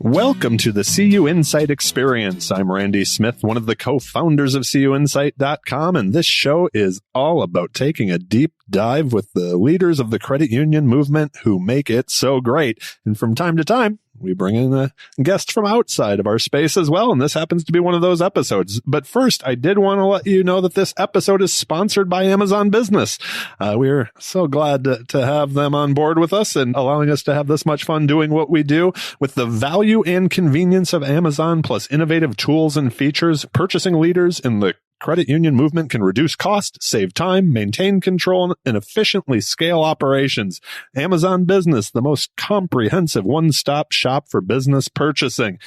Welcome to the CUInsight Experience. I'm Randy Smith, one of the co-founders of CUInsight.com, and this show is all about taking a deep dive with the leaders of the credit union movement who make it so great. And from time to time, we bring in a guest from outside of our space as well, and this happens to be one of those episodes. But first, I did want to let you know that this episode is sponsored by Amazon Business. We're so glad to have them on board with us and allowing us to have this much fun doing what we do. With the value and convenience of Amazon, plus innovative tools and features, purchasing leaders in the credit union movement can reduce cost, save time, maintain control, and efficiently scale operations. Amazon Business, the most comprehensive one-stop shop for business purchasing.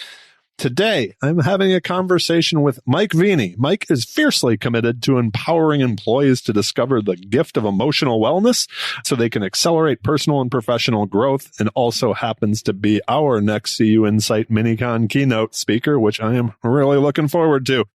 Today, I'm having a conversation with Mike Veny. Mike is fiercely committed to empowering employees to discover the gift of emotional wellness so they can accelerate personal and professional growth, and also happens to be our next CUInsight Mini-Con keynote speaker, which I am really looking forward to.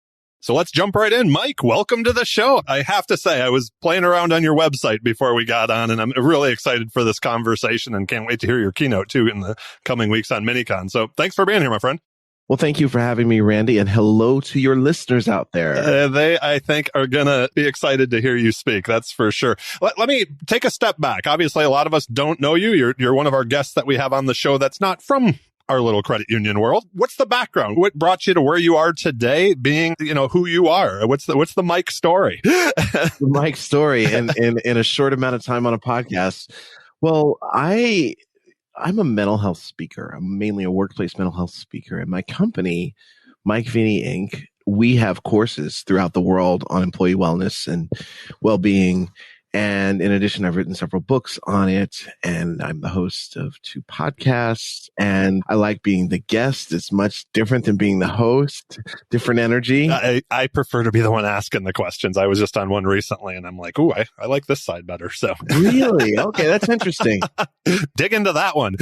So let's jump right in. Mike, welcome to the show. I have to say, I was playing around on your website before we got on, and I'm really excited for this conversation and can't wait to hear your keynote too in the coming weeks on Mini-Con. So thanks for being here, my friend. Well, thank you for having me, Randy, and hello to your listeners out there. They, I think, are going to be excited to hear you speak. That's for sure. Let me take a step back. Obviously, a lot of us don't know you. You're one of our guests that we have on the show that's not from our little credit union world. What's the background? What brought you to where you are today, being, who you are? What's the Mike story? The Mike story in a short amount of time on a podcast. Well, I'm a mental health speaker. I'm mainly a workplace mental health speaker. And my company, Mike Veny, Inc., we have courses throughout the world on employee wellness and well-being. And in addition, I've written several books on it, and I'm the host of 2 podcasts, and I like being the guest. It's much different than being the host, different energy. I prefer to be the one asking the questions. I was just on one recently, and I'm like, ooh, I like this side better. So Really? Okay, that's interesting. Dig into that one.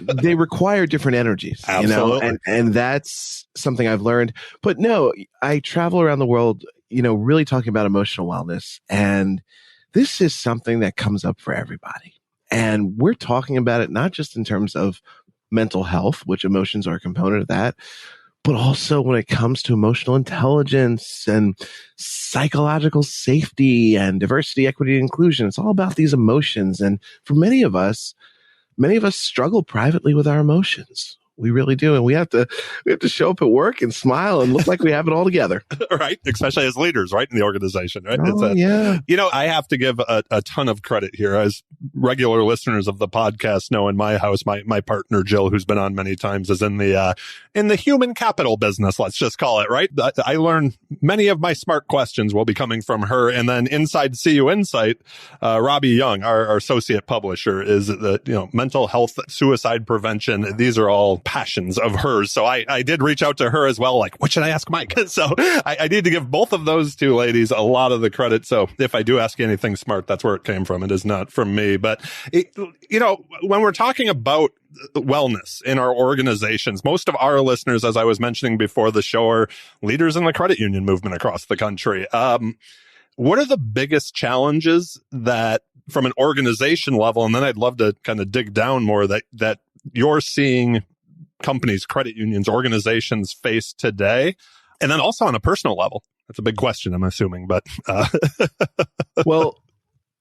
They require different energies, Absolutely. And that's something I've learned. But no, I travel around the world, really talking about emotional wellness, and this is something that comes up for everybody. And we're talking about it not just in terms of mental health, which emotions are a component of that, but also when it comes to emotional intelligence and psychological safety and diversity, equity, and inclusion. It's all about these emotions. And for many of us struggle privately with our emotions. We really do. And we have to show up at work and smile and look like we have it all together. Right. Especially as leaders, right? In the organization, right? Yeah. I have to give a ton of credit here. As regular listeners of the podcast know, in my house, my partner, Jill, who's been on many times, is in the human capital business. Let's just call it, right? I learned many of my smart questions will be coming from her. And then inside CUInsight, Robbie Young, our associate publisher, is the, mental health, suicide prevention. These are all passions of hers. So I did reach out to her as well, like, what should I ask Mike? So I need to give both of those 2 ladies a lot of the credit. So if I do ask anything smart, that's where it came from. It is not from me. But, when we're talking about wellness in our organizations, most of our listeners, as I was mentioning before the show, are leaders in the credit union movement across the country. What are the biggest challenges that from an organization level, and then I'd love to kind of dig down more, that you're seeing companies, credit unions, organizations face today? And then also on a personal level. That's a big question, I'm assuming, but Well,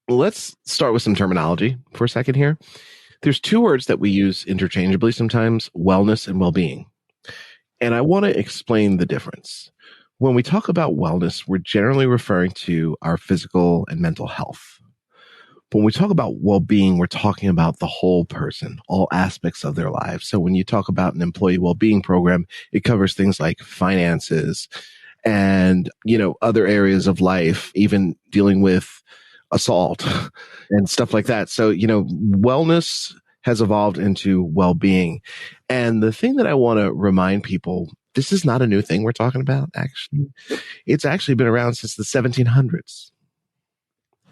let's start with some terminology for a second here. There's 2 words that we use interchangeably sometimes, wellness and well-being. And I want to explain the difference. When we talk about wellness, we're generally referring to our physical and mental health. When we talk about well-being, we're talking about the whole person, all aspects of their lives. So when you talk about an employee well-being program, it covers things like finances and, other areas of life, even dealing with assault and stuff like that. So, wellness has evolved into well-being. And the thing that I want to remind people, this is not a new thing we're talking about, actually. It's actually been around since the 1700s.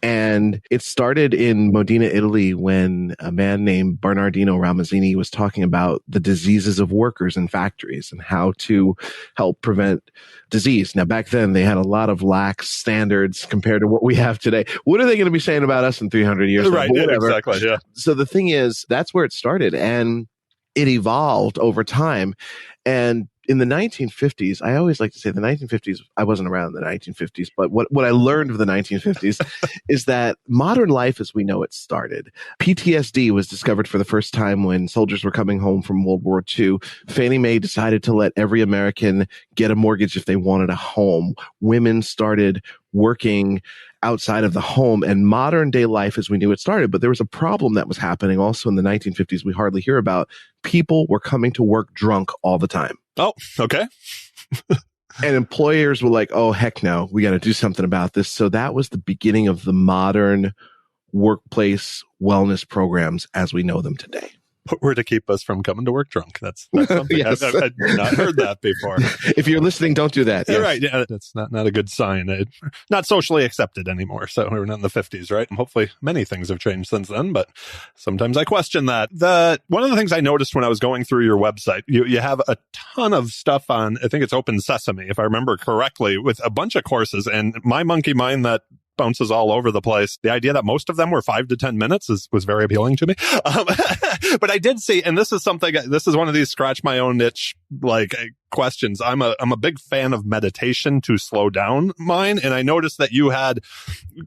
And it started in Modena, Italy, when a man named Bernardino Ramazzini was talking about the diseases of workers in factories and how to help prevent disease. Now, back then, they had a lot of lax standards compared to what we have today. What are they going to be saying about us in 300 years? Right, exactly, yeah. So the thing is, that's where it started. And it evolved over time. And in the 1950s, I always like to say the 1950s, I wasn't around in the 1950s, but what I learned of the 1950s is that modern life as we know it started. PTSD was discovered for the first time when soldiers were coming home from World War II. Fannie Mae decided to let every American get a mortgage if they wanted a home. Women started working outside of the home, and modern day life as we knew it started. But there was a problem that was happening also in the 1950s we hardly hear about. People were coming to work drunk all the time. Oh, okay. And employers were like, oh, heck no, we got to do something about this. So that was the beginning of the modern workplace wellness programs as we know them today. Were to keep us from coming to work drunk. That's something Yes. I've not heard that before. If you're listening, don't do that. You're Yes. right. Yeah, that's not a good sign. Not socially accepted anymore. So we're not in the 50s, right? And hopefully many things have changed since then, but sometimes I question that. One of the things I noticed when I was going through your website, you have a ton of stuff on, I think it's Open Sesame, if I remember correctly, with a bunch of courses, and my monkey mind that bounces all over the place. The idea that most of them were 5 to 10 minutes was very appealing to me. But I did see, and this is one of these scratch my own itch, like questions. I'm a big fan of meditation to slow down mine. And I noticed that you had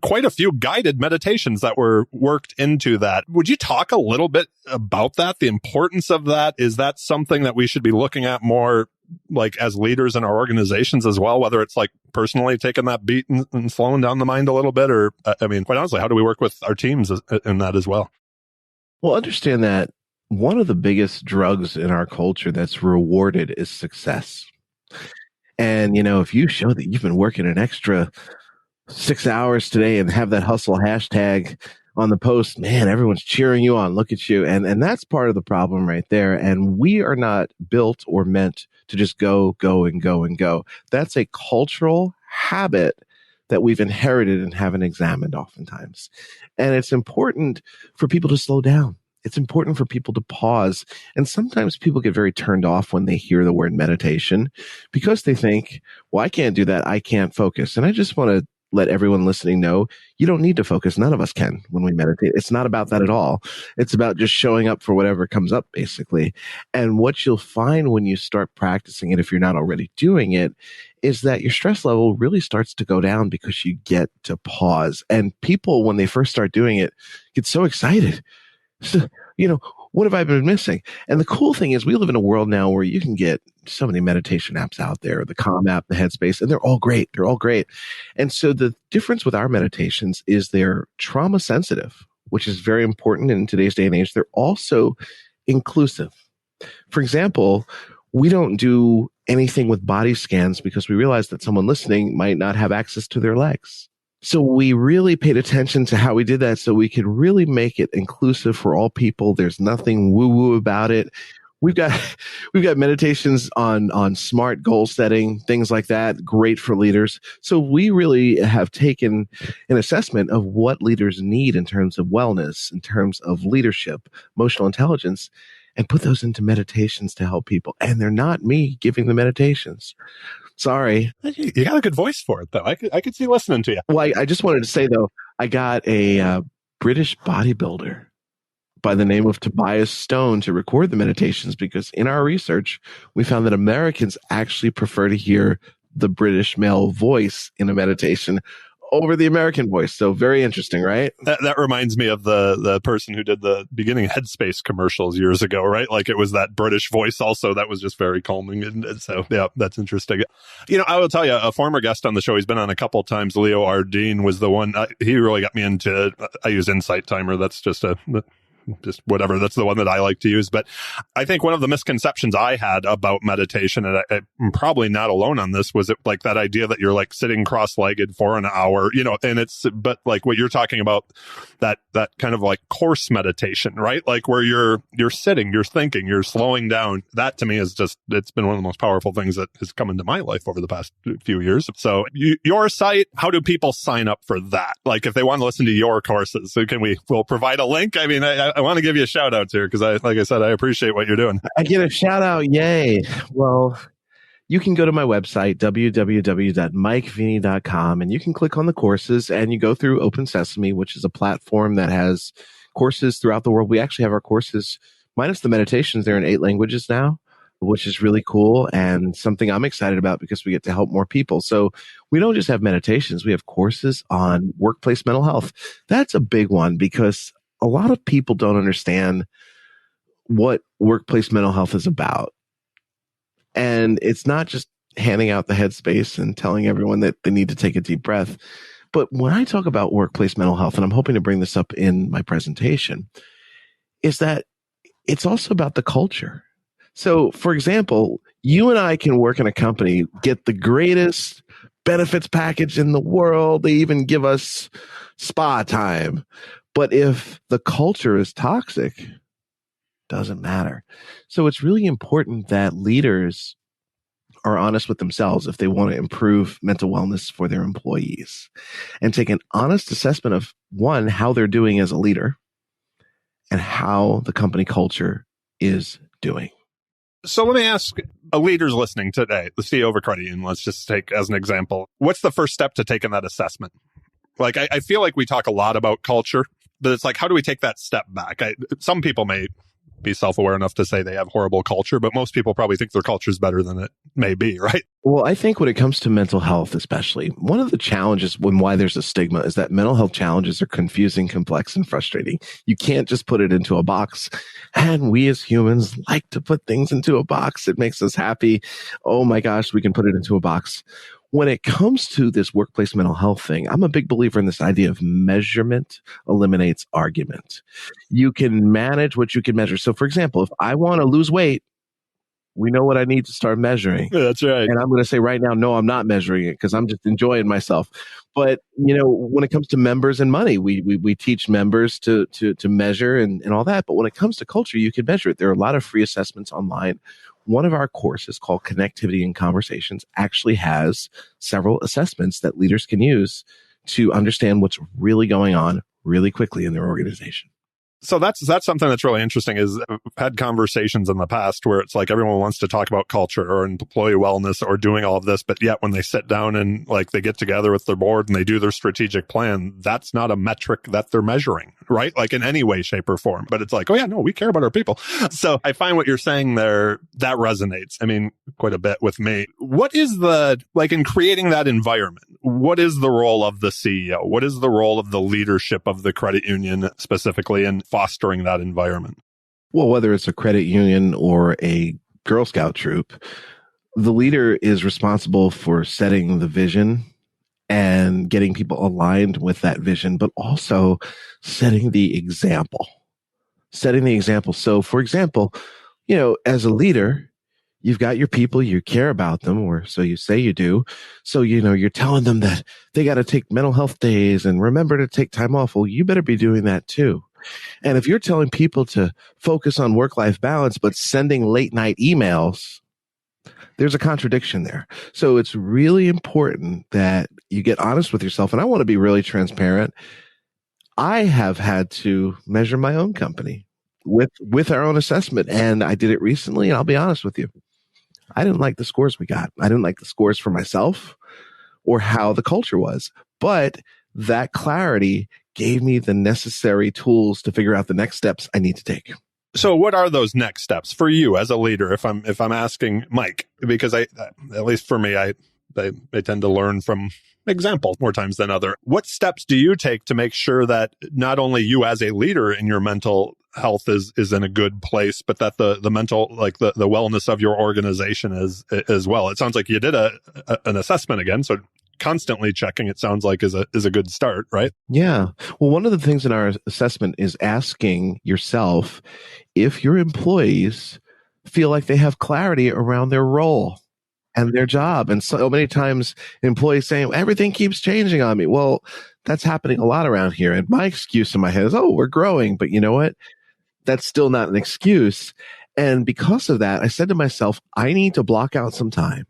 quite a few guided meditations that were worked into that. Would you talk a little bit about that? The importance of that? Is that something that we should be looking at more, like as leaders in our organizations as well, whether it's like personally taking that beat and slowing down the mind a little bit, or I mean, quite honestly, how do we work with our teams in that as well? Well, understand that one of the biggest drugs in our culture that's rewarded is success. And, if you show that you've been working an extra 6 hours today and have that hustle hashtag on the post, man, everyone's cheering you on. Look at you. And that's part of the problem right there. And we are not built or meant to just go, and go, and go. That's a cultural habit that we've inherited and haven't examined oftentimes. And it's important for people to slow down. It's important for people to pause. And sometimes people get very turned off when they hear the word meditation because they think, well, I can't do that. I can't focus. And I just want to let everyone listening know you don't need to focus. None of us can when we meditate. It's not about that at all. It's about just showing up for whatever comes up, basically. And what you'll find when you start practicing it, if you're not already doing it, is that your stress level really starts to go down because you get to pause. And people, when they first start doing it, get so excited. So, what have I been missing? And the cool thing is we live in a world now where you can get so many meditation apps out there, the Calm app, the Headspace, and they're all great. They're all great. And so the difference with our meditations is they're trauma sensitive, which is very important in today's day and age. They're also inclusive. For example, we don't do anything with body scans because we realize that someone listening might not have access to their legs. So we really paid attention to how we did that so we could really make it inclusive for all people. There's nothing woo-woo about it. We've got meditations on smart goal setting, things like that, great for leaders. So we really have taken an assessment of what leaders need in terms of wellness, in terms of leadership, emotional intelligence, and put those into meditations to help people. And they're not me giving the meditations. Sorry. You got a good voice for it, though. I could see listening to you. Well, I just wanted to say, though, I got a British bodybuilder by the name of Tobias Stone to record the meditations because in our research, we found that Americans actually prefer to hear the British male voice in a meditation over the American voice. So very interesting, right? That reminds me of the person who did the beginning Headspace commercials years ago, right? Like it was that British voice also that was just very calming. And so, yeah, that's interesting. I will tell you, a former guest on the show, he's been on a couple of times, Leo Ardeen was the one, he really got me into, I use Insight Timer. That's just whatever. That's the one that I like to use. But I think one of the misconceptions I had about meditation, and I'm probably not alone on this, was it like that idea that you're like sitting cross-legged for an hour, and but like what you're talking about, that kind of like course meditation, right? Like where you're sitting, you're thinking, you're slowing down. That to me is it's been one of the most powerful things that has come into my life over the past few years. So your site, how do people sign up for that? Like if they want to listen to your courses, so we'll provide a link. I mean, I want to give you a shout out here because like I said, I appreciate what you're doing. I get a shout out. Yay. Well, you can go to my website, www.mikeveny.com, and you can click on the courses and you go through Open Sesame, which is a platform that has courses throughout the world. We actually have our courses minus the meditations. They're in 8 languages now, which is really cool and something I'm excited about because we get to help more people. So we don't just have meditations. We have courses on workplace mental health. That's a big one because a lot of people don't understand what workplace mental health is about. And it's not just handing out the headspace and telling everyone that they need to take a deep breath. But when I talk about workplace mental health, and I'm hoping to bring this up in my presentation, is that it's also about the culture. So, for example, you and I can work in a company, get the greatest benefits package in the world. They even give us spa time. But if the culture is toxic, doesn't matter. So it's really important that leaders are honest with themselves if they want to improve mental wellness for their employees and take an honest assessment of, one, how they're doing as a leader and how the company culture is doing. So let me ask a leader's listening today, the CEO of a credit union, let's just take as an example. What's the first step to taking that assessment? Like, I feel like we talk a lot about culture, but it's like, how do we take that step back? Some people may be self-aware enough to say they have horrible culture, but most people probably think their culture is better than it may be, right? Well, I think when it comes to mental health, especially, one of the challenges when why there's a stigma is that mental health challenges are confusing, complex, and frustrating. You can't just put it into a box. And we as humans like to put things into a box. It makes us happy. Oh my gosh, we can put it into a box. When it comes to this workplace mental health thing, I'm a big believer in this idea of measurement eliminates argument. You can manage what you can measure. So, for example, if I want to lose weight, we know what I need to start measuring. That's right. And I'm going to say right now, no, I'm not measuring it because I'm just enjoying myself. But, when it comes to members and money, we teach members to measure and all that. But when it comes to culture, you can measure it. There are a lot of free assessments online. One of our courses called Connectivity and Conversations actually has several assessments that leaders can use to understand what's really going on really quickly in their organization. So that's something that's really interesting is I've had conversations in the past where it's like everyone wants to talk about culture or employee wellness or doing all of this, but yet when they sit down and like they get together with their board and they do their strategic plan, that's not a metric that they're measuring, right? Like in any way, shape, or form. But it's like, oh yeah, no, we care about our people. So I find what you're saying there, that resonates. I mean, quite a bit with me. What is in creating that environment, what is the role of the CEO? What is the role of the leadership of the credit union specifically in fostering that environment? Well, whether it's a credit union or a Girl Scout troop, the leader is responsible for setting the vision and getting people aligned with that vision, but also setting the example. So, for example, as a leader, you've got your people, you care about them, or so you say you do. So, you're telling them that they got to take mental health days and remember to take time off. Well, you better be doing that too. And if you're telling people to focus on work-life balance, but sending late night emails, there's a contradiction there. So it's really important that you get honest with yourself. And I want to be really transparent. I have had to measure my own company with our own assessment. And I did it recently. And I'll be honest with you. I didn't like the scores we got. I didn't like the scores for myself or how the culture was. But that clarity gave me the necessary tools to figure out the next steps I need to take. So what are those next steps for you as a leader? If I'm asking Mike, because at least for me, I tend to learn from example more times than other. What steps do you take to make sure that not only you as a leader in your mental health is in a good place, but that the mental, like the wellness of your organization is as well? It sounds like you did an assessment again. So constantly checking, it sounds like, is a good start, right? Yeah. Well, one of the things in our assessment is asking yourself if your employees feel like they have clarity around their role and their job. And so many times employees saying, everything keeps changing on me. Well, that's happening a lot around here. And my excuse in my head is, oh, we're growing. But you know what? That's still not an excuse. And because of that, I said to myself, I need to block out some time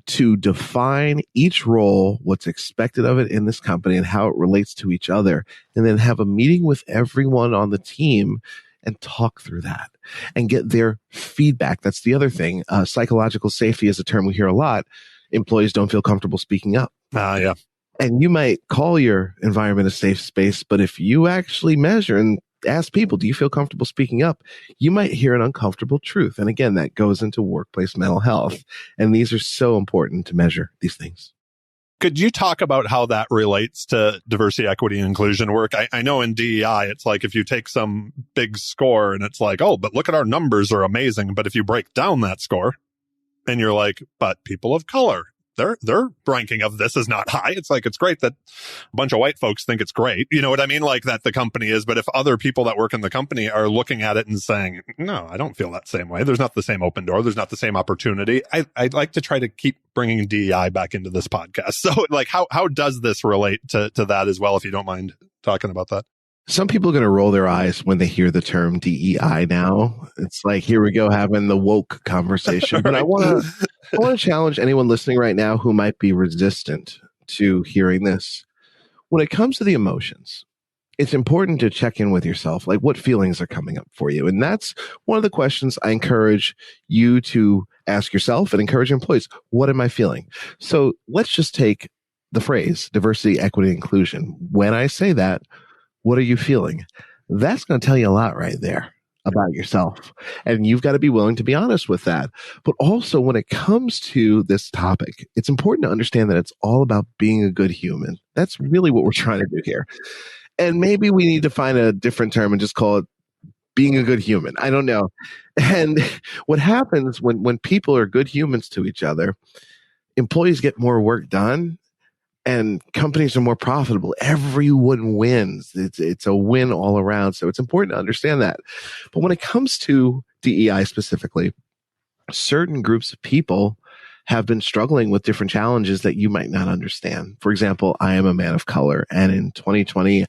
to define each role, what's expected of it in this company and how it relates to each other, and then have a meeting with everyone on the team and talk through that and get their feedback. That's the other thing. Psychological safety is a term we hear a lot. Employees don't feel comfortable speaking up. Yeah. And you might call your environment a safe space, but if you actually measure and ask people, do you feel comfortable speaking up? You might hear an uncomfortable truth. And again, that goes into workplace mental health. And these are so important to measure these things. Could you talk about how that relates to diversity, equity, and inclusion work? I know in DEI, it's like if you take some big score and it's like, oh, but look at our numbers are amazing. But if you break down that score and you're like, but people of color, their ranking of this is not high. It's like, it's great that a bunch of white folks think it's great. You know what I mean? Like that the company is. But if other people that work in the company are looking at it and saying, no, I don't feel that same way. There's not the same open door. There's not the same opportunity. I'd like to try to keep bringing DEI back into this podcast. So like, how does this relate to that as well? If you don't mind talking about that. Some people are going to roll their eyes when they hear the term DEI now. It's like, here we go having the woke conversation. But I want to challenge anyone listening right now who might be resistant to hearing this. When it comes to the emotions, it's important to check in with yourself, like what feelings are coming up for you. And that's one of the questions I encourage you to ask yourself and encourage employees. What am I feeling? So let's just take the phrase diversity, equity, inclusion. When I say that, what are you feeling? That's going to tell you a lot right there about yourself. And you've got to be willing to be honest with that. But also when it comes to this topic, it's important to understand that it's all about being a good human. That's really what we're trying to do here. And maybe we need to find a different term and just call it being a good human. I don't know. And what happens when people are good humans to each other, employees get more work done. And companies are more profitable. Everyone wins. It's a win all around. So it's important to understand that. But when it comes to DEI specifically, certain groups of people have been struggling with different challenges that you might not understand. For example, I am a man of color. And in 2020,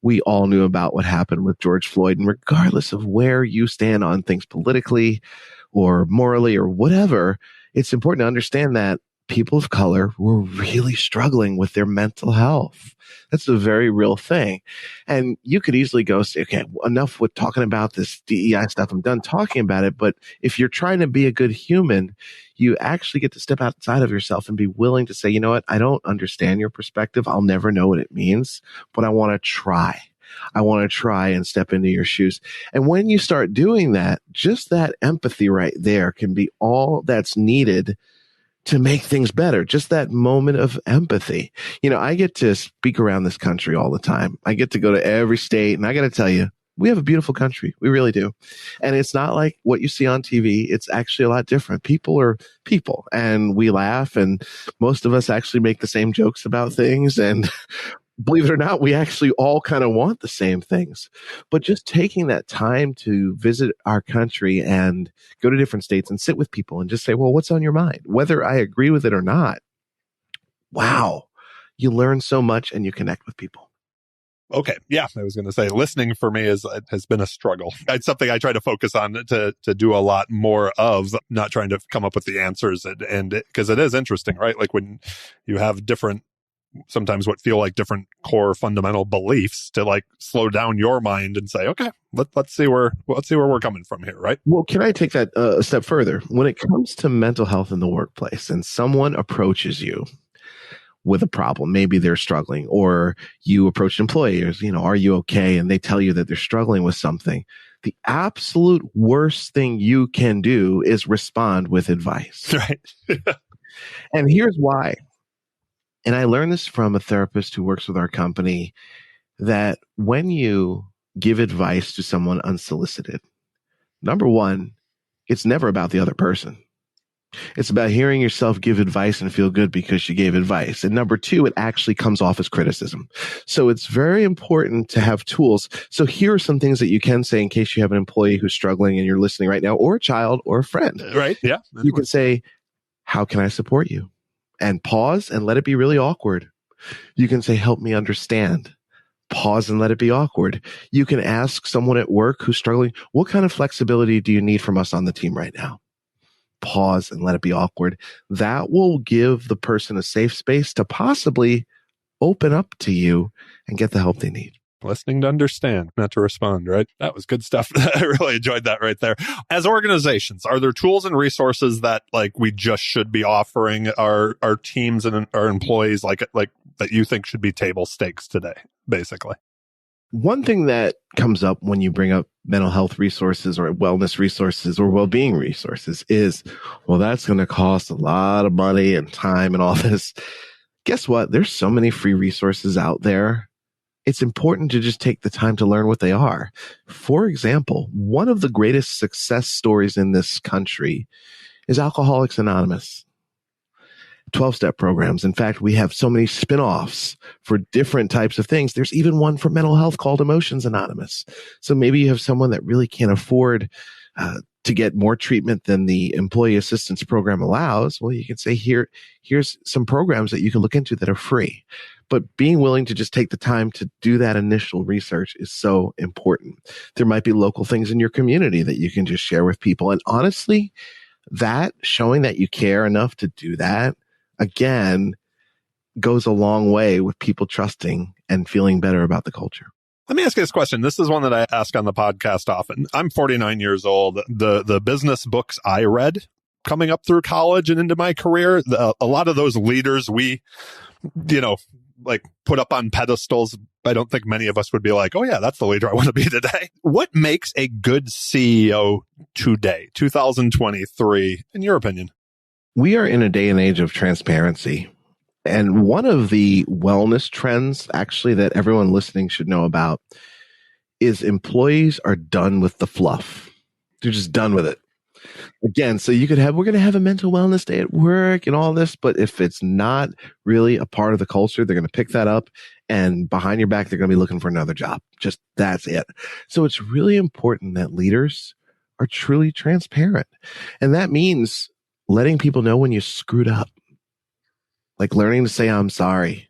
we all knew about what happened with George Floyd. And regardless of where you stand on things politically or morally or whatever, it's important to understand that people of color were really struggling with their mental health. That's a very real thing. And you could easily go say, okay, enough with talking about this DEI stuff. I'm done talking about it. But if you're trying to be a good human, you actually get to step outside of yourself and be willing to say, you know what? I don't understand your perspective. I'll never know what it means, but I want to try. I want to try and step into your shoes. And when you start doing that, just that empathy right there can be all that's needed to make things better. Just that moment of empathy. You know, I get to speak around this country all the time. I get to go to every state, and I got to tell you, we have a beautiful country. We really do. And it's not like what you see on TV. It's actually a lot different. People are people, and we laugh, and most of us actually make the same jokes about things. And believe it or not, we actually all kind of want the same things. But just taking that time to visit our country and go to different states and sit with people and just say, well, what's on your mind? Whether I agree with it or not, wow, you learn so much and you connect with people. Okay. Yeah. I was going to say listening for me has been a struggle. It's something I try to focus on to do a lot more of, not trying to come up with the answers. And because it is interesting, right? Like when you have different, sometimes what feel like different core fundamental beliefs, to like slow down your mind and say, okay, let's see where we're coming from here, right? Well, can I take that a step further? When it comes to mental health in the workplace and someone approaches you with a problem, maybe they're struggling, or you approach employers, you know, are you okay? And they tell you that they're struggling with something. The absolute worst thing you can do is respond with advice. Right. And here's why. And I learned this from a therapist who works with our company, that when you give advice to someone unsolicited, number one, it's never about the other person. It's about hearing yourself give advice and feel good because you gave advice. And number two, it actually comes off as criticism. So it's very important to have tools. So here are some things that you can say in case you have an employee who's struggling and you're listening right now, or a child or a friend. Right. Yeah. You can say, how can I support you? And pause and let it be really awkward. You can say, help me understand. Pause and let it be awkward. You can ask someone at work who's struggling, what kind of flexibility do you need from us on the team right now? Pause and let it be awkward. That will give the person a safe space to possibly open up to you and get the help they need. Listening to understand, not to respond, right? That was good stuff. I really enjoyed that right there. As organizations, are there tools and resources that like we just should be offering our teams and our employees, like that you think should be table stakes today, basically? One thing that comes up when you bring up mental health resources or wellness resources or well-being resources is, well, that's going to cost a lot of money and time and all this. Guess what? There's so many free resources out there. It's important to just take the time to learn what they are. For example, one of the greatest success stories in this country is Alcoholics Anonymous. 12-step programs. In fact, we have so many spin-offs for different types of things. There's even one for mental health called Emotions Anonymous. So maybe you have someone that really can't afford to get more treatment than the employee assistance program allows. Well, you can say, here's some programs that you can look into that are free. But being willing to just take the time to do that initial research is so important. There might be local things in your community that you can just share with people. And honestly, that showing that you care enough to do that, again, goes a long way with people trusting and feeling better about the culture. Let me ask you this question. This is one that I ask on the podcast often. I'm 49 years old. The business books I read coming up through college and into my career, a lot of those leaders we, like put up on pedestals. I don't think many of us would be like, oh yeah, that's the leader I want to be today. What makes a good CEO today, 2023, in your opinion? We are in a day and age of transparency. And one of the wellness trends, actually, that everyone listening should know about is employees are done with the fluff. They're just done with it. Again, so we're going to have a mental wellness day at work and all this, but if it's not really a part of the culture, they're going to pick that up and behind your back, they're going to be looking for another job. Just that's it. So it's really important that leaders are truly transparent. And that means letting people know when you screwed up, like learning to say, I'm sorry.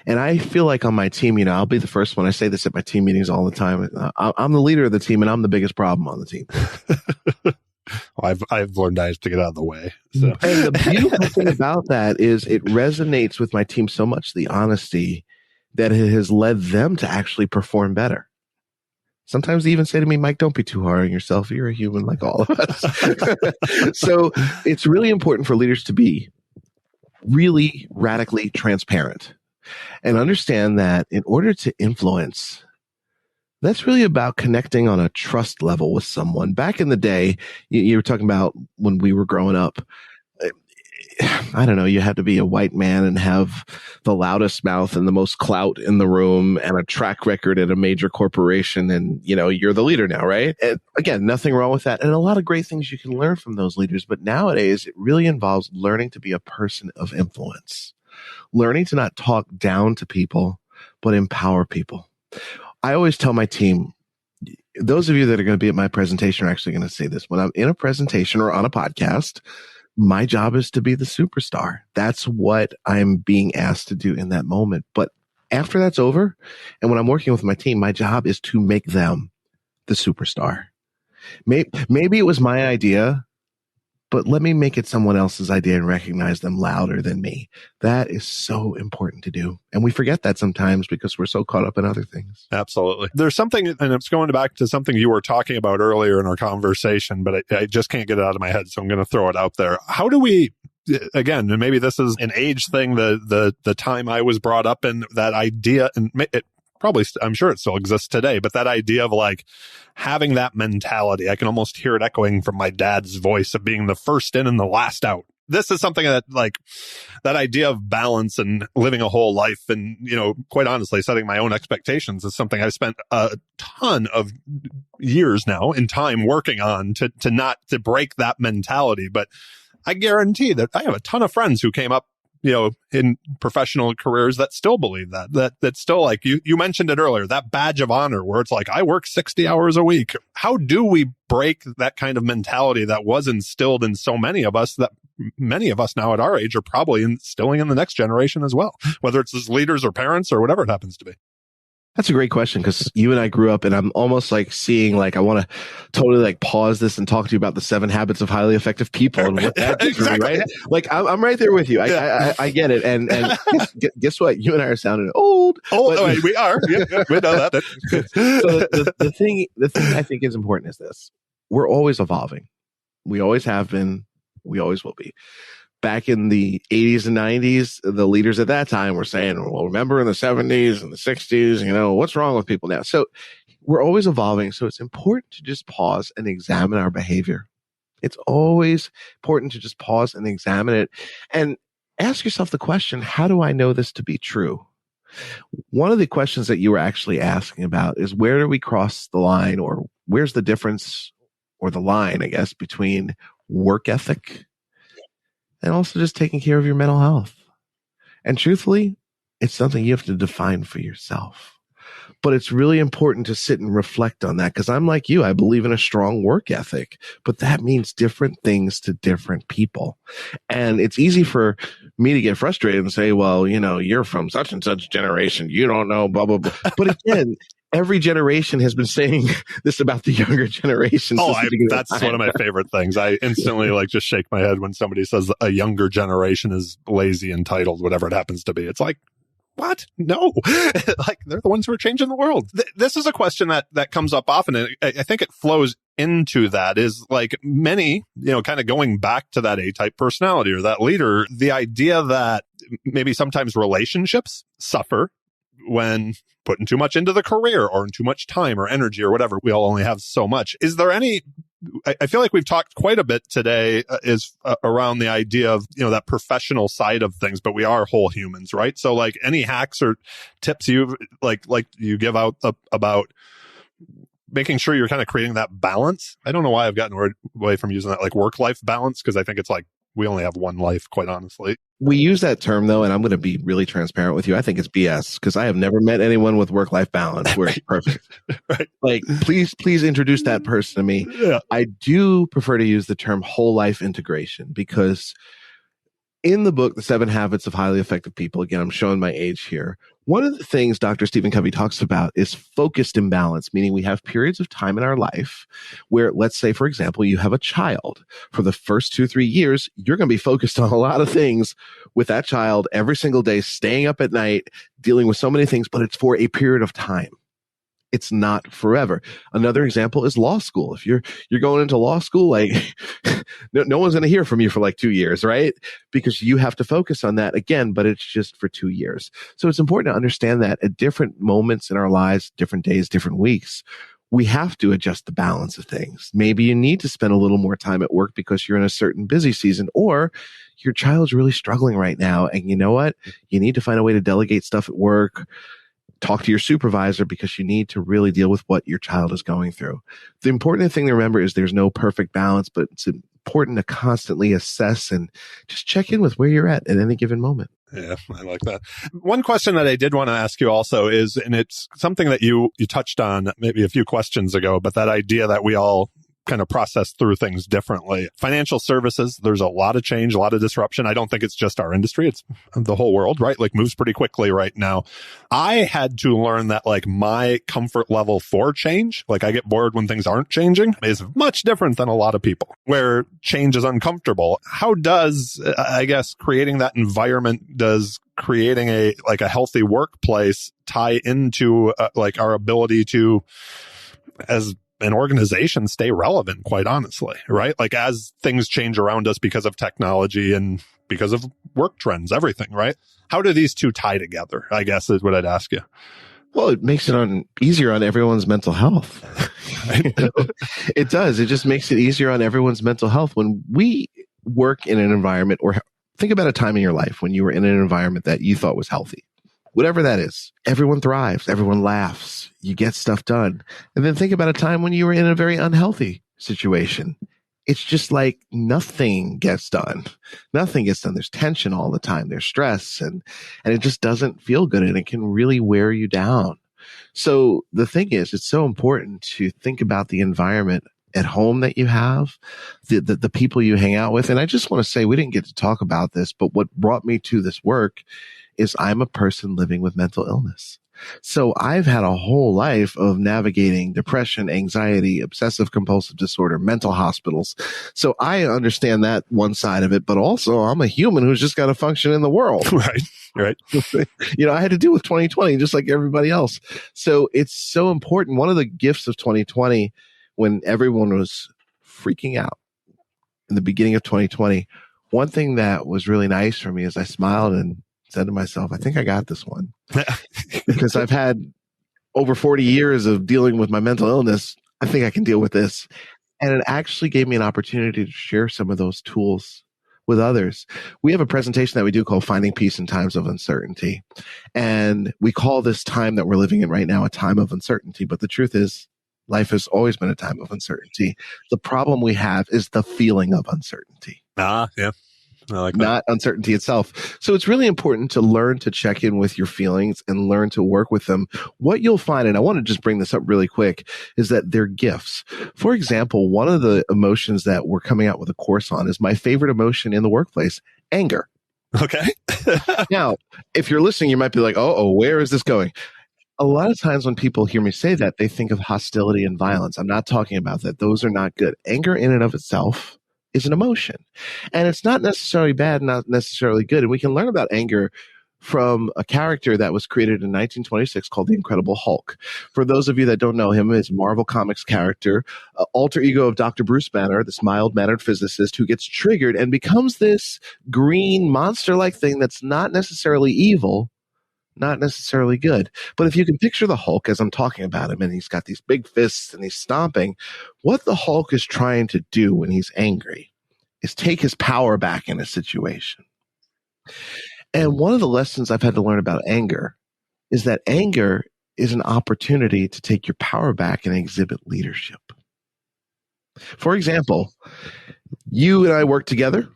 And I feel like on my team, I'll be the first one. I say this at my team meetings all the time. I'm the leader of the team and I'm the biggest problem on the team. Well, I've learned I have to get out of the way. So. And the beautiful thing about that is it resonates with my team so much, the honesty, that it has led them to actually perform better. Sometimes they even say to me, Mike, don't be too hard on yourself. You're a human like all of us. So it's really important for leaders to be really radically transparent and understand that in order to influence, that's really about connecting on a trust level with someone. Back in the day, you were talking about when we were growing up. I don't know, you have to be a white man and have the loudest mouth and the most clout in the room and a track record at a major corporation. And, you're the leader now, right? And again, nothing wrong with that. And a lot of great things you can learn from those leaders. But nowadays, it really involves learning to be a person of influence, learning to not talk down to people, but empower people. I always tell my team, those of you that are going to be at my presentation are actually going to say this. When I'm in a presentation or on a podcast, my job is to be the superstar. That's what I'm being asked to do in that moment. But after that's over, and when I'm working with my team, my job is to make them the superstar. Maybe it was my idea, but let me make it someone else's idea and recognize them louder than me. That is so important to do. And we forget that sometimes because we're so caught up in other things. Absolutely. There's something, and it's going back to something you were talking about earlier in our conversation, but I just can't get it out of my head. So I'm going to throw it out there. How do we, again, and maybe this is an age thing, the time I was brought up in, that idea, and it probably, I'm sure it still exists today, but that idea of like having that mentality, I can almost hear it echoing from my dad's voice of being the first in and the last out. This is something that, like, that idea of balance and living a whole life and, quite honestly, setting my own expectations is something I've spent a ton of years now in time working on to break that mentality. But I guarantee that I have a ton of friends who came up, in professional careers that still believe that's still, like you mentioned it earlier, that badge of honor where it's like, I work 60 hours a week. How do we break that kind of mentality that was instilled in so many of us, that many of us now at our age are probably instilling in the next generation as well, whether it's as leaders or parents or whatever it happens to be? That's a great question, because you and I grew up, and I'm almost like seeing, like, I want to totally like pause this and talk to you about the 7 habits of highly effective people and what that did, exactly. Right? Like, I'm right there with you. I get it. And guess what? You and I are sounding old. But, we are. Yeah, we know that. So the thing I think is important is this: we're always evolving. We always have been. We always will be. back in the 80s and 90s, the leaders at that time were saying, well, remember in the 70s and the 60s, what's wrong with people now? So we're always evolving. So it's important to just pause and examine our behavior. It's always important to just pause and examine it and ask yourself the question, how do I know this to be true? One of the questions that you were actually asking about is, where do we cross the line, or where's the difference or the line, I guess, between work ethic and also just taking care of your mental health? And truthfully, it's something you have to define for yourself. But it's really important to sit and reflect on that, because I'm like you. I believe in a strong work ethic, but that means different things to different people. And it's easy for me to get frustrated and say, well, you're from such and such generation. You don't know, blah, blah, blah. But again, every generation has been saying this about the younger generation. That's one of my favorite things. I instantly just shake my head when somebody says a younger generation is lazy, entitled, whatever it happens to be. It's like, what? No. They're the ones who are changing the world. This is a question that comes up often, and I think it flows into that, is many, kind of going back to that A-type personality or that leader, the idea that maybe sometimes relationships suffer when putting too much into the career or too much time or energy or whatever. We all only have so much. Is there any, I feel like we've talked quite a bit today around the idea of, that professional side of things, but we are whole humans, right? So any hacks or tips you you give out about making sure you're kind of creating that balance? I don't know why I've gotten away from using that work-life balance, because I think it's we only have one life, quite honestly. We use that term, though, and I'm going to be really transparent with you. I think it's BS, because I have never met anyone with work-life balance where it's perfect. Right. Please introduce that person to me. Yeah. I do prefer to use the term whole life integration, because in the book, The 7 Habits of Highly Effective People, again, I'm showing my age here, one of the things Dr. Stephen Covey talks about is focused imbalance, meaning we have periods of time in our life where, let's say, for example, you have a child. For the first 2-3 years, you're going to be focused on a lot of things with that child every single day, staying up at night, dealing with so many things, but it's for a period of time. It's not forever. Another example is law school. If you're going into law school, no one's going to hear from you for 2 years, right? Because you have to focus on that again, but it's just for 2 years. So it's important to understand that at different moments in our lives, different days, different weeks, we have to adjust the balance of things. Maybe you need to spend a little more time at work because you're in a certain busy season, or your child's really struggling right now. And you know what? You need to find a way to delegate stuff at work. Talk to your supervisor, because you need to really deal with what your child is going through. The important thing to remember is there's no perfect balance, but it's important to constantly assess and just check in with where you're at any given moment. Yeah, I like that. One question that I did want to ask you also is, and it's something that you touched on maybe a few questions ago, but that idea that we all kind of process through things differently. Financial services, there's a lot of change, a lot of disruption. I don't think it's just our industry. It's the whole world, right? Moves pretty quickly right now. I had to learn that my comfort level for change, I get bored when things aren't changing, is much different than a lot of people, where change is uncomfortable. How does, I guess, creating that environment, does creating a healthy workplace tie into our ability to, as an organization, stay relevant, quite honestly, right? As things change around us because of technology and because of work trends, everything, right? How do these two tie together, I guess, is what I'd ask you. Well, it makes it easier on everyone's mental health. It does. It just makes it easier on everyone's mental health. When we work in an environment, or think about a time in your life when you were in an environment that you thought was healthy. Whatever that is, everyone thrives, everyone laughs, you get stuff done. And then think about a time when you were in a very unhealthy situation. It's just nothing gets done. Nothing gets done. There's tension all the time. There's stress, and it just doesn't feel good, and it can really wear you down. So the thing is, it's so important to think about the environment at home that you have, the people you hang out with. And I just want to say, we didn't get to talk about this, but what brought me to this work is I'm a person living with mental illness. So I've had a whole life of navigating depression, anxiety, obsessive compulsive disorder, mental hospitals. So I understand that one side of it, but also I'm a human who's just got to function in the world. Right. I had to deal with 2020 just like everybody else. So it's so important. One of the gifts of 2020, when everyone was freaking out in the beginning of 2020, one thing that was really nice for me is I smiled and said to myself, I think I got this one. Because I've had over 40 years of dealing with my mental illness. I think I can deal with this. And it actually gave me an opportunity to share some of those tools with others. We have a presentation that we do called Finding Peace in Times of Uncertainty. And we call this time that we're living in right now a time of uncertainty. But the truth is, life has always been a time of uncertainty. The problem we have is the feeling of uncertainty. Yeah. I like that. Not uncertainty itself. So it's really important to learn to check in with your feelings and learn to work with them. What you'll find, and I want to just bring this up really quick, is that they're gifts. For example, one of the emotions that we're coming out with a course on is my favorite emotion in the workplace, anger. Okay. Now, if you're listening, you might be like, oh, where is this going? A lot of times when people hear me say that, they think of hostility and violence. I'm not talking about that. Those are not good. Anger in and of itself is an emotion. And it's not necessarily bad, not necessarily good. And we can learn about anger from a character that was created in 1926 called the Incredible Hulk. For those of you that don't know him, he's a Marvel Comics character, alter ego of Dr. Bruce Banner, this mild-mannered physicist who gets triggered and becomes this green monster-like thing that's not necessarily evil, not necessarily good. But if you can picture the Hulk as I'm talking about him, and he's got these big fists and he's stomping, what the Hulk is trying to do when he's angry is take his power back in a situation. And one of the lessons I've had to learn about anger is that anger is an opportunity to take your power back and exhibit leadership. For example, you and I work together,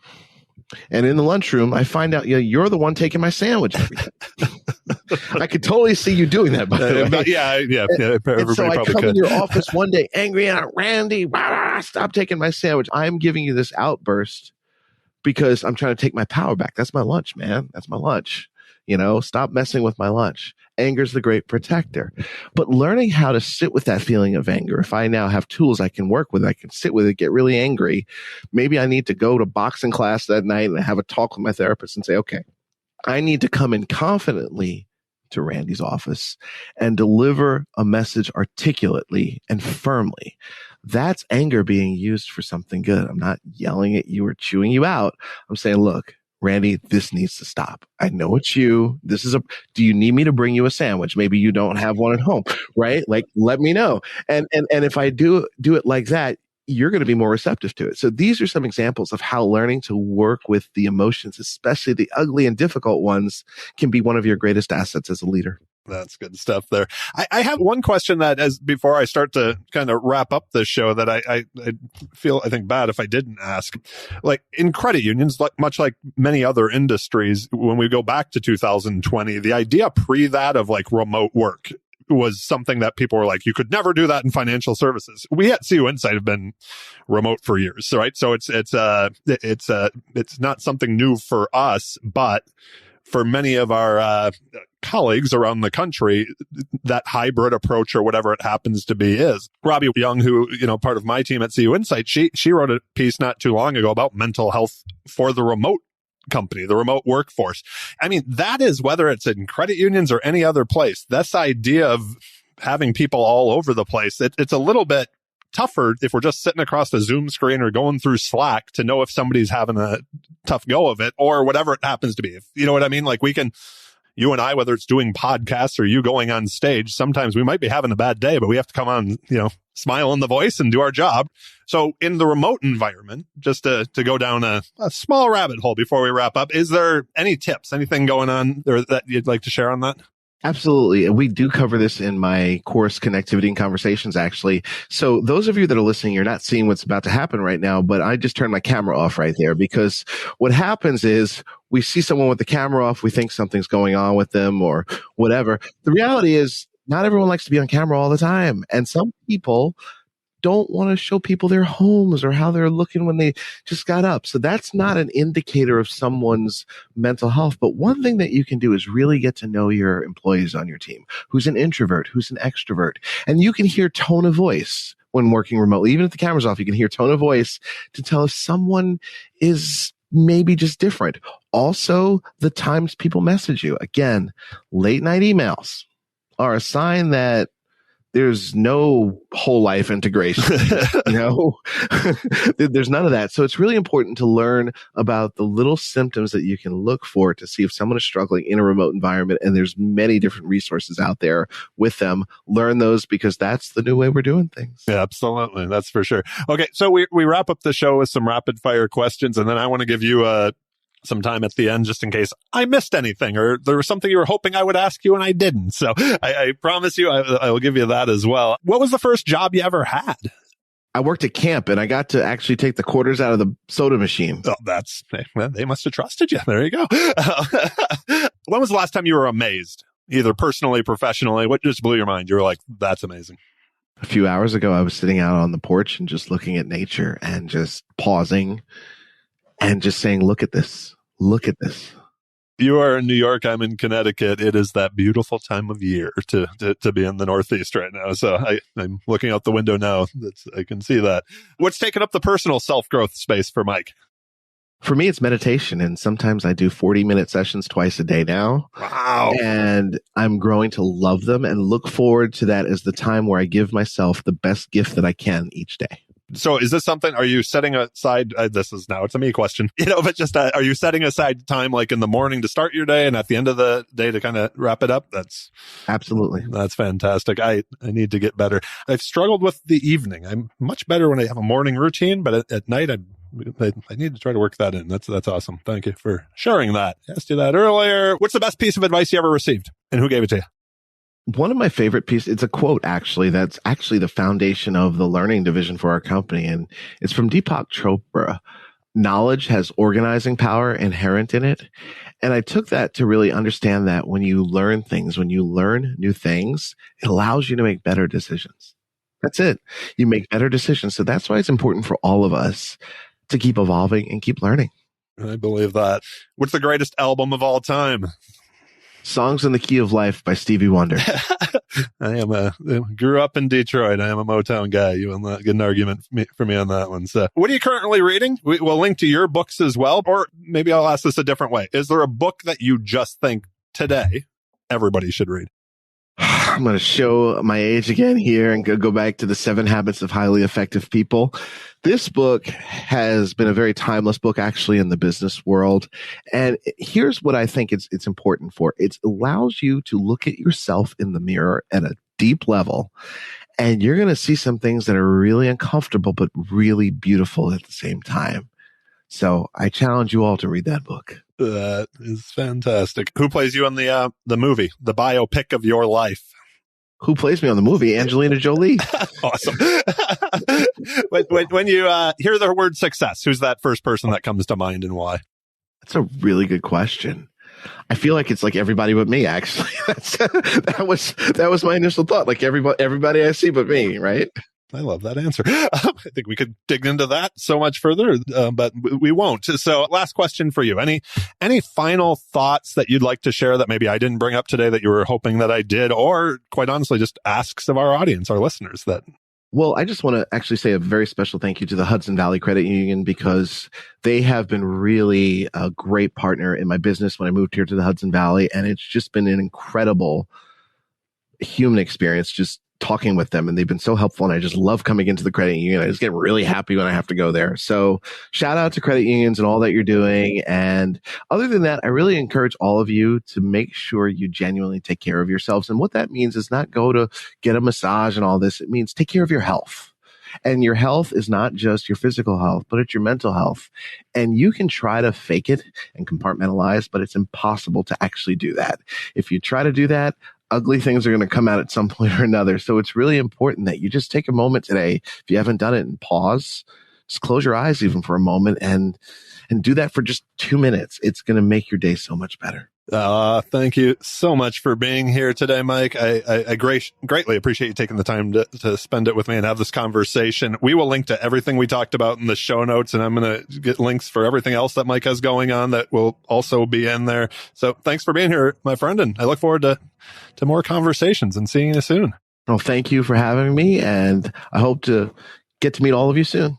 and in the lunchroom, I find out you're the one taking my sandwich every time. I could totally see you doing that, by the way. Yeah. And so I come could. in your office one day angry at Randy, stop taking my sandwich. I'm giving you this outburst because I'm trying to take my power back. That's my lunch, man. That's my lunch. Stop messing with my lunch. Anger's the great protector. But learning how to sit with that feeling of anger, if I now have tools I can work with, I can sit with it, get really angry. Maybe I need to go to boxing class that night and have a talk with my therapist and say, okay, I need to come in confidently to Randy's office and deliver a message articulately and firmly. That's anger being used for something good. I'm not yelling at you or chewing you out. I'm saying, look, Randy, this needs to stop. I know it's you. Do you need me to bring you a sandwich? Maybe you don't have one at home, right? Like, let me know. And if I do it like that, you're going to be more receptive to it. So these are some examples of how learning to work with the emotions, especially the ugly and difficult ones, can be one of your greatest assets as a leader. That's good stuff there. I have one question that, before I start to kind of wrap up this show, that I think bad if I didn't ask. Like in credit unions, much like many other industries, when we go back to 2020, the idea pre that of like remote work was something that people were like, you could never do that in financial services. We at CUInsight have been remote for years, right? So it's not something new for us, but for many of our colleagues around the country, that hybrid approach or whatever it happens to be is. Robbie Young, who, part of my team at CUInsight, she wrote a piece not too long ago about mental health for the remote company, the remote workforce. I mean, that is, whether it's in credit unions or any other place, this idea of having people all over the place, it's a little bit tougher if we're just sitting across the Zoom screen or going through Slack to know if somebody's having a tough go of it or whatever it happens to be. You know what I mean? Like you and I, whether it's doing podcasts or you going on stage, sometimes we might be having a bad day, but we have to come on, smile in the voice and do our job. So in the remote environment, just to go down a small rabbit hole before we wrap up, is there any tips, anything going on there that you'd like to share on that? Absolutely. And we do cover this in my course, Connectivity and Conversations, actually. So those of you that are listening, you're not seeing what's about to happen right now, but I just turned my camera off right there because what happens is we see someone with the camera off, we think something's going on with them or whatever. The reality is not everyone likes to be on camera all the time. And some people don't want to show people their homes or how they're looking when they just got up. So that's not an indicator of someone's mental health. But one thing that you can do is really get to know your employees on your team. Who's an introvert? Who's an extrovert? And you can hear tone of voice when working remotely. Even if the camera's off, you can hear tone of voice to tell if someone is maybe just different. Also, the times people message you. Again, late night emails are a sign that There's no whole life integration, there's none of that. So it's really important to learn about the little symptoms that you can look for to see if someone is struggling in a remote environment. And there's many different resources out there with them. Learn those because that's the new way we're doing things. Yeah, absolutely. That's for sure. Okay. So we wrap up the show with some rapid fire questions, and then I want to give you some time at the end just in case I missed anything or there was something you were hoping I would ask you and I didn't. So I promise you I will give you that as well. What was the first job you ever had? I worked at camp and I got to actually take the quarters out of the soda machine. Oh, they must have trusted you. There you go. When was the last time you were amazed? Either personally, professionally, what just blew your mind? You were like, that's amazing. A few hours ago, I was sitting out on the porch and just looking at nature and just pausing and just saying, look at this. Look at this. You are in New York. I'm in Connecticut. It is that beautiful time of year to be in the Northeast right now. So I'm looking out the window now. I can see that. What's taken up the personal self-growth space for Mike? For me, it's meditation. And sometimes I do 40-minute sessions twice a day now. Wow. And I'm growing to love them and look forward to that as the time where I give myself the best gift that I can each day. So is this something, are you setting aside, it's a me question, but just, are you setting aside time like in the morning to start your day and at the end of the day to kind of wrap it up? Absolutely. That's fantastic. I need to get better. I've struggled with the evening. I'm much better when I have a morning routine, but at night I need to try to work that in. That's awesome. Thank you for sharing that. I asked you that earlier. What's the best piece of advice you ever received and who gave it to you? One of my favorite pieces, it's a quote actually, that's actually the foundation of the learning division for our company. And it's from Deepak Chopra. Knowledge has organizing power inherent in it. And I took that to really understand that when you learn things, when you learn new things, it allows you to make better decisions. That's it. You make better decisions. So that's why it's important for all of us to keep evolving and keep learning. I believe that. What's the greatest album of all time? Songs in the Key of Life by Stevie Wonder. I grew up in Detroit. I am a Motown guy. You will not get an argument for me on that one. So what are you currently reading? We'll link to your books as well. Or maybe I'll ask this a different way. Is there a book that you just think today everybody should read? I'm going to show my age again here and go back to the 7 Habits of Highly Effective People. This book has been a very timeless book actually in the business world. And here's what I think it's important for. It allows you to look at yourself in the mirror at a deep level. And you're going to see some things that are really uncomfortable, but really beautiful at the same time. So I challenge you all to read that book. That is fantastic. Who plays you in the movie, the biopic of your life? Who plays me on the movie? Angelina Jolie. Awesome. When you hear the word success, who's that first person that comes to mind and why? That's a really good question. I feel like it's like everybody but me, actually. That was my initial thought. Like everybody I see but me, right? I love that answer. I think we could dig into that so much further, but we won't. So last question for you. Any final thoughts that you'd like to share that maybe I didn't bring up today that you were hoping that I did, or quite honestly, just asks of our audience, our listeners that... Well, I just want to actually say a very special thank you to the Hudson Valley Credit Union because they have been really a great partner in my business when I moved here to the Hudson Valley. And it's just been an incredible human experience just talking with them, and they've been so helpful. And I just love coming into the credit union. I just get really happy when I have to go there. So shout out to credit unions and all that you're doing. And other than that, I really encourage all of you to make sure you genuinely take care of yourselves. And what that means is not go to get a massage and all this. It means take care of your health. And your health is not just your physical health, but it's your mental health. And you can try to fake it and compartmentalize, but it's impossible to actually do that. If you try to do that, ugly things are going to come out at some point or another. So it's really important that you just take a moment today, if you haven't done it, and pause, just close your eyes even for a moment and do that for just 2 minutes. It's going to make your day so much better. Thank you so much for being here today, Mike. I greatly appreciate you taking the time to spend it with me and have this conversation. We will link to everything we talked about in the show notes, and I'm going to get links for everything else that Mike has going on that will also be in there. So thanks for being here, my friend, and I look forward to more conversations and seeing you soon. Well, thank you for having me, and I hope to get to meet all of you soon.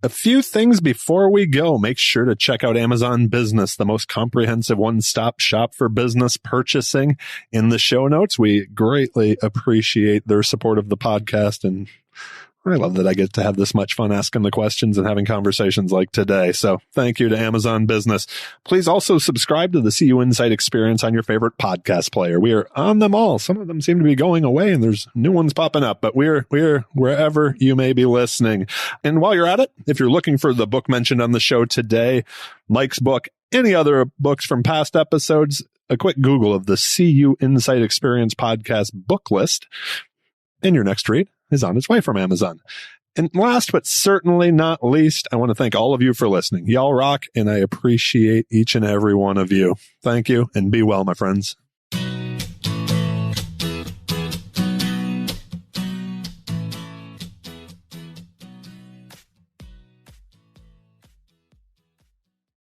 A few things before we go. Make sure to check out Amazon Business, the most comprehensive one-stop shop for business purchasing, in the show notes. We greatly appreciate their support of the podcast, and I love that I get to have this much fun asking the questions and having conversations like today. So thank you to Amazon Business. Please also subscribe to the CUInsight Experience on your favorite podcast player. We are on them all. Some of them seem to be going away and there's new ones popping up, but we're wherever you may be listening. And while you're at it, if you're looking for the book mentioned on the show today, Mike's book, any other books from past episodes, a quick Google of the CUInsight Experience podcast book list, and your next read is on its way from Amazon. And last but certainly not least, I want to thank all of you for listening. Y'all rock, and I appreciate each and every one of you. Thank you, and be well, my friends.